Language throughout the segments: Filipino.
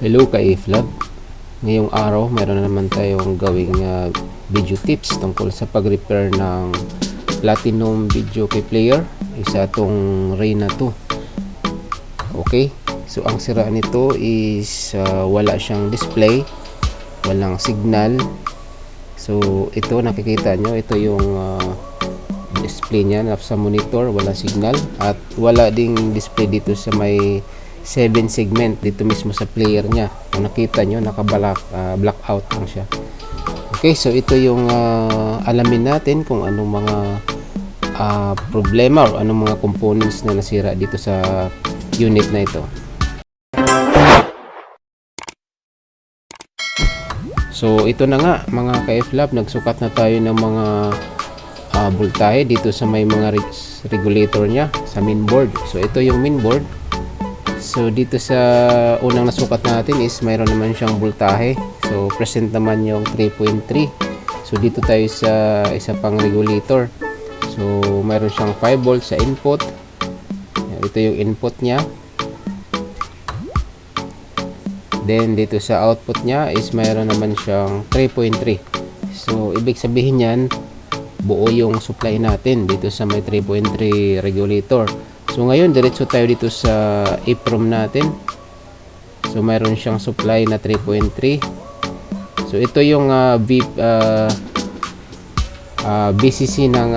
Hello ka-iflab. Ngayong araw mayroon na naman tayong gawing video tips tungkol sa pag-repair ng Platinum Video Key Player. Isa itong Reyna 2. Okay, so ang sira nito is wala siyang display, walang signal. So ito nakikita nyo, ito yung display niya sa monitor, walang signal at wala ding display dito sa may 7 segment dito mismo sa player niya. Kung nakita nyo, blackout lang siya. Okay, so ito yung alamin natin kung anong mga problema o anong mga components na nasira dito sa unit na ito. So ito na nga mga ka-iflab, nagsukat na tayo ng mga voltahe dito sa may mga regulator niya sa mainboard. So ito yung mainboard. So dito sa unang nasukat natin is mayroon naman siyang voltahe. So present naman yung 3.3. So dito tayo sa isa pang regulator. So mayroon siyang 5 volts sa input. Ito yung input niya. Then dito sa output niya is mayroon naman siyang 3.3. So ibig sabihin niyan, buo yung supply natin dito sa may 3.3 regulator. So ngayon diretso tayo dito sa EEPROM natin. So mayroon siyang supply na 3.3. So ito yung BCC ng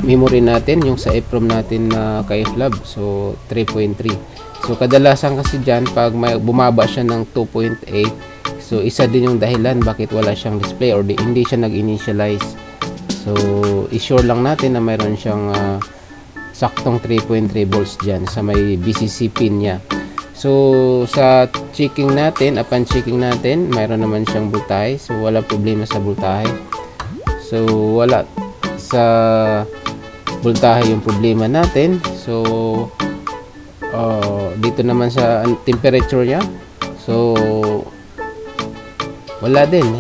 memory natin, yung sa EEPROM natin na ka-iflab. So 3.3. So kadalasan kasi dyan pag bumaba siya ng 2.8, so isa din yung dahilan bakit wala siyang display or hindi siya nag-initialize. So i-sure lang natin na mayroon siyang saktong 3.3 volts dyan sa may BCC pin niya. So sa checking natin, upon checking natin, mayroon naman siyang voltahe. So wala problema sa voltahe. So wala sa voltahe yung problema natin. So dito naman sa temperature niya, so wala din,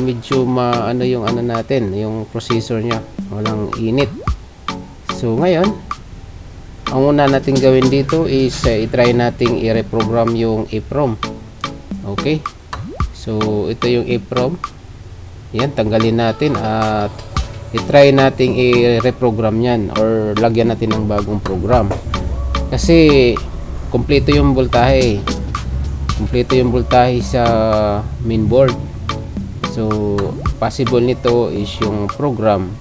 medyo ano yung ano natin, yung processor niya, walang init. So ngayon ang una nating gawin dito is i-try nating i-reprogram yung EEPROM. Okay, so ito yung EEPROM. Yan, tanggalin natin at i-try nating i-reprogram yan or lagyan natin ng bagong program kasi kompleto yung voltahe sa mainboard. So possible nito is yung program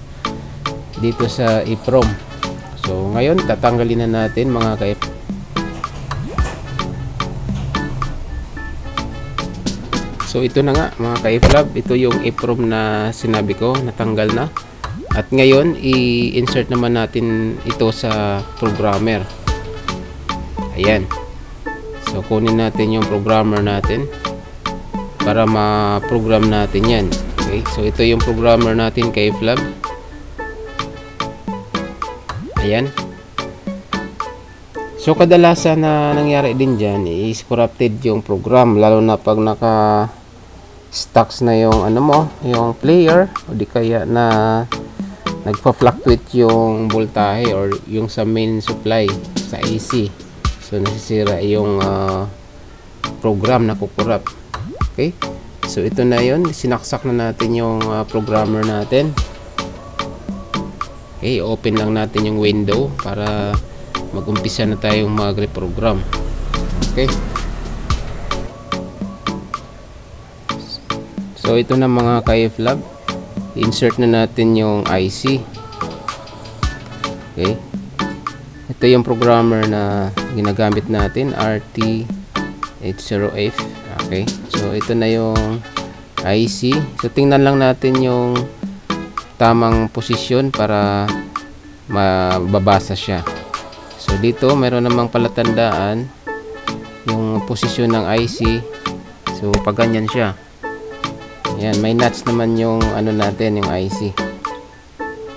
dito sa EEPROM. So ngayon tatanggalin na natin mga ka-iflab. So ito na nga mga ka-iflab, ito yung EEPROM na sinabi ko, natanggal na. At ngayon i-insert naman natin ito sa programmer. Ayan. So kunin natin yung programmer natin para ma-program natin yan. Okay, so ito yung programmer natin ka-iflab. Ayan. So kadalasan na nangyari din dyan is corrupted yung program, lalo na pag naka stocks na yung ano mo, yung player, o di kaya na nagpa-fluctuate yung voltahe or yung sa main supply sa AC. So nasisira yung program na kukurap. Okay, so ito na yun, sinaksak na natin yung programmer natin. Okay, open lang natin yung window para mag-umpisa na tayong mag-reprogram. Okay, so ito na mga ka-iflab, insert na natin yung IC. Okay, ito yung programmer na ginagamit natin, RT80F. Okay, so ito na yung IC. So tingnan lang natin yung tamang posisyon para mababasa siya. So dito meron namang palatandaan yung posisyon ng IC. So pag ganyan siya, yan, may nuts naman yung ano natin, yung IC.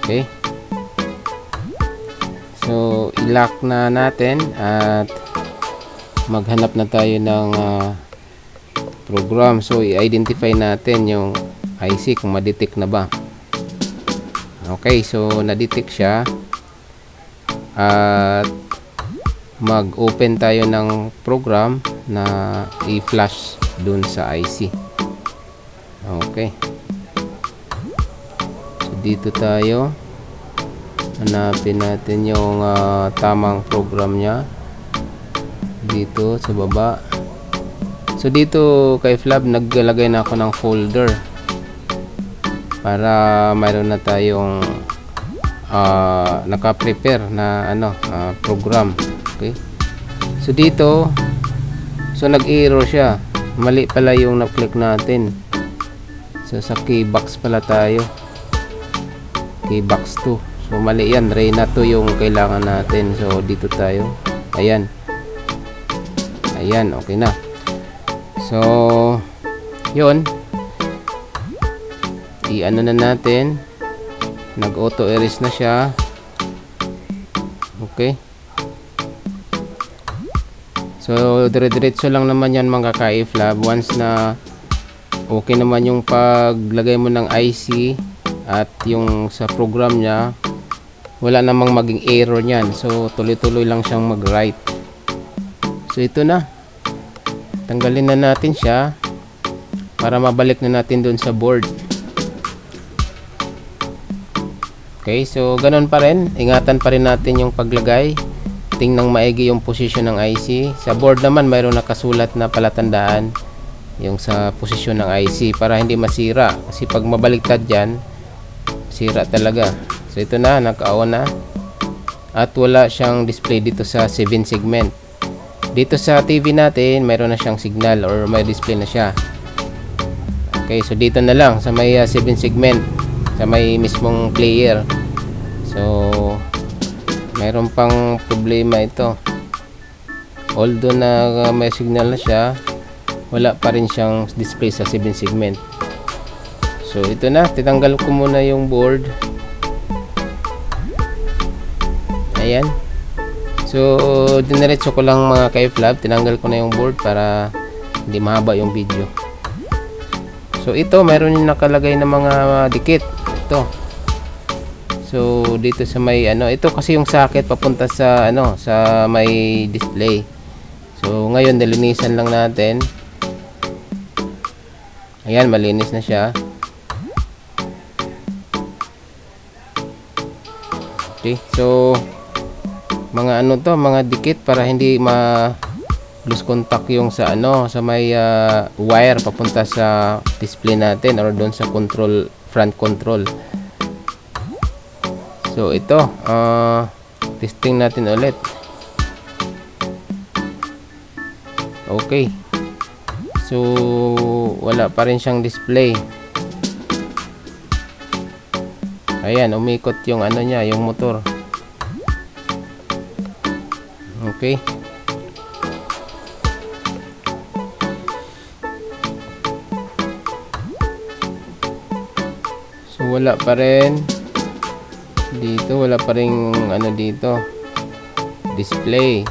Okay, so i-lock na natin at maghanap na tayo ng program. So i-identify natin yung IC kung ma-detect na ba. Okay, so na-detect siya at mag-open tayo ng program na i-flash dun sa IC. Okay. So dito tayo, hanapin natin yung tamang program nya dito sa baba. So dito kay Flab, naglalagay na ako ng folder para mayroon na tayong naka-prepare na program. Okay. So dito, so nag-error siya. Mali pala yung na-click natin. So sa keybox pala tayo. Keybox 2. So mali yan. Reyna 2 yung kailangan natin. So dito tayo. Ayan. Ayan, okay na. So yun, i-ano na natin, nag-auto erase na siya. Okay, so dire-diretso lang naman yan mga ka-iflab. Once na okay naman yung paglagay mo ng IC at yung sa program nya, wala namang maging error nyan. So tuloy-tuloy lang siyang mag-write. So ito na, tanggalin na natin siya para mabalik na natin doon sa board. Okay, so ganun pa rin, ingatan pa rin natin yung paglagay, tingnan maigi yung position ng IC. Sa board naman mayroon nakasulat na palatandaan yung sa posisyon ng IC para hindi masira, kasi pag mabaliktad dyan, sira talaga. So ito na, naka-on na at wala siyang display dito sa 7 segment. Dito sa TV natin, mayroon na siyang signal or may display na siya. Okay, so dito na lang sa may 7 segment, sa may mismong player. So mayroon pang problema ito. Although na may signal na siya, wala pa rin siyang display sa 7 segment. So ito na, titanggal ko muna yung board. Ayan. So diniretso ko lang mga ka-iflab, tinanggal ko na yung board para hindi mahaba yung video. So ito, mayroon yung nakalagay na mga dikit. Ito. So dito sa may ito kasi yung socket papunta sa sa may display. So ngayon nilinisan lang natin. Ayan, malinis na siya. Okay, so mga mga dikit para hindi lose contact yung sa sa may wire papunta sa display natin or doon sa front control. So ito, testing natin ulit. Okay, so wala pa rin siyang display. Ayan, umikot yung niya, yung motor. Okay. So wala pa rin dito, wala pa rin dito display.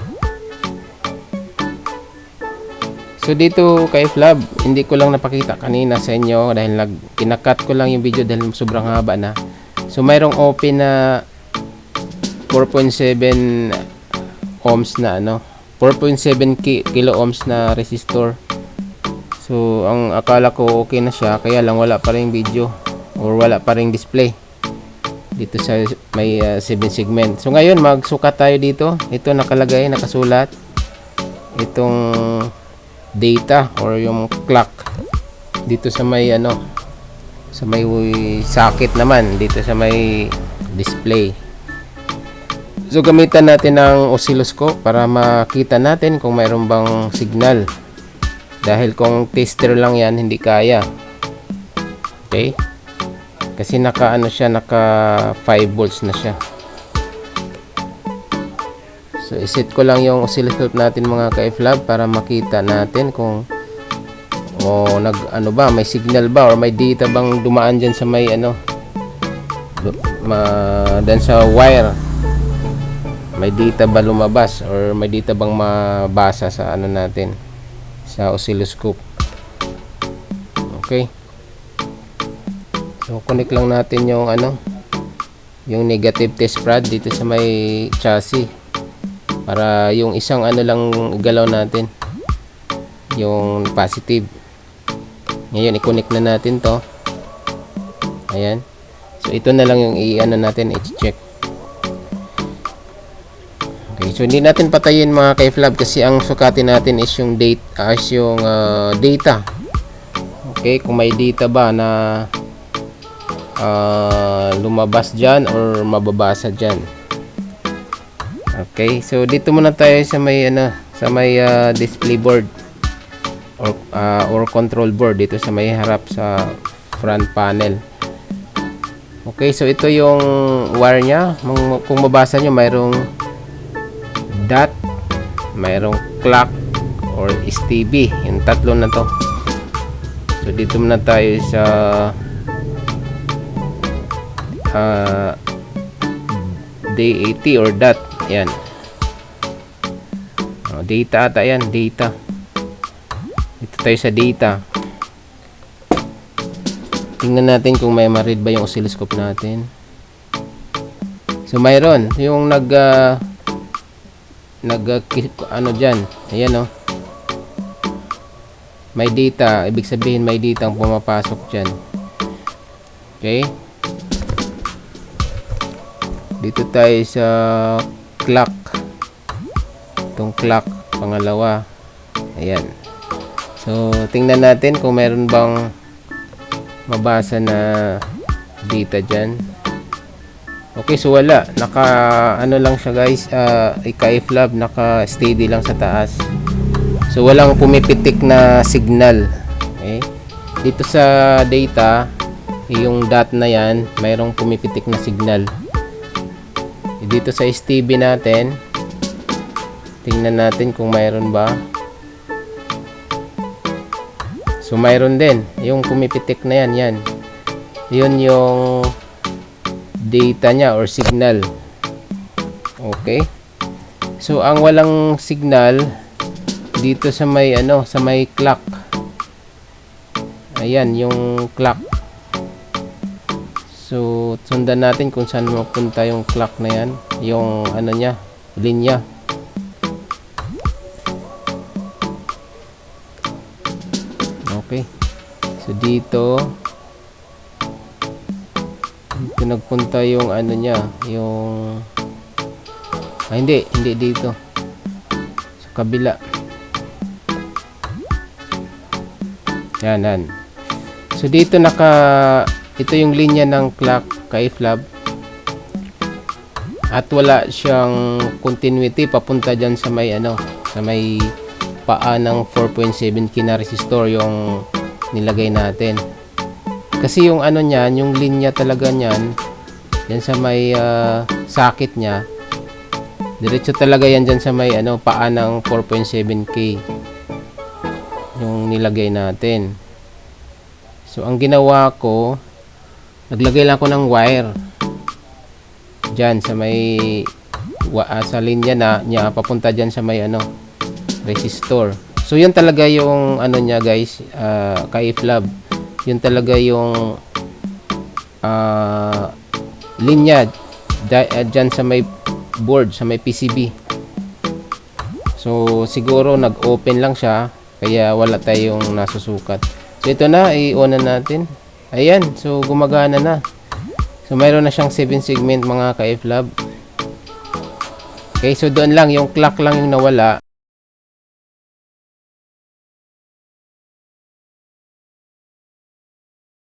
So dito kay Flab, hindi ko lang napakita kanina sa inyo dahil kinakat ko lang yung video dahil sobrang haba na. So mayroong open na 4.7 ohms na 4.7 kilo ohms na resistor. So ang akala ko okay na siya, kaya lang wala pa ring video or wala pa ring display dito sa may 7 segment. So ngayon magsukat tayo dito. Ito nakalagay, nakasulat itong data or yung clock dito sa may sa may socket naman dito sa may display. So gamitan natin ng oscilloscope para makita natin kung mayroon bang signal. Dahil kung tester lang yan, hindi kaya. Okay? Kasi naka 5 volts na siya. So iset ko lang yung oscilloscope natin mga ka-iflab para makita natin kung may signal ba or may data bang dumaan dyan sa may dan sa wire. May data ba lumabas or may data bang mabasa sa natin sa oscilloscope. Okay, so connect lang natin yung yung negative test rod dito sa may chassis para yung isang lang galaw natin. yung positive. Ngayon i-connect na natin to. Ayan. So ito na lang yung i-ano natin, i-check. Okay, so hindi natin patayin mga ka-flab kasi ang sukatin natin is yung data. Okay, kung may data ba na lumabas dyan or mababasa dyan. Okay, so dito muna tayo sa may display board or control board dito sa may harap sa front panel. Okay, so ito yung wire nya. Kung mabasa nyo, mayroong dot, mayroong clock or STB, yung tatlo na to. So dito muna tayo sa DAT or dot. Yan, data ata yan, data. Dito tayo sa data. Tingnan natin kung may ma-read ba yung oscilloscope natin. So mayroon yung ano dyan, ayan may data, ibig sabihin may data ang pumapasok dyan. Okay, dito tayo sa clock, itong clock pangalawa. Ayan, so tingnan natin kung meron bang mabasa na data dyan. Okay, so wala, naka ano lang siya guys, ka-flab, naka steady lang sa taas. So walang pumipitik na signal. Okay, dito sa data, yung dot na yan, mayroong pumipitik na signal. Dito sa STB natin, tingnan natin kung mayroon ba. So mayroon din yung pumipitik na yan. Yun yung data nya or signal. Okay, so ang walang signal dito sa may sa may clock. Ayan yung clock. So sundan natin kung saan mapunta yung clock na yan, yung nya, linya. Okay, so dito nagpunta yung nya, yung hindi dito sa kabila. Yan. So dito ito yung linya ng clock ka-flab at wala siyang continuity papunta dyan sa may sa may paa ng 4.7 K na resistor yung nilagay natin. Kasi yung niyan, yung linya talaga niyan, yan sa may socket niya, diretso talaga yan dyan sa may paa ng 4.7 K yung nilagay natin. So ang ginawa ko, naglagay lang ako ng wire dyan sa may sa linya niya papunta dyan sa may resistor. So yan talaga yung niya guys, ka-flab, yun talaga yung linya dyan sa may board, sa may PCB. So siguro nag-open lang siya kaya wala tayong nasusukat. So ito na, i-on na natin. Ayan, so gumagana na. So mayroon na siyang 7 segment mga ka-flab. Okay, so doon lang yung clock lang yung nawala.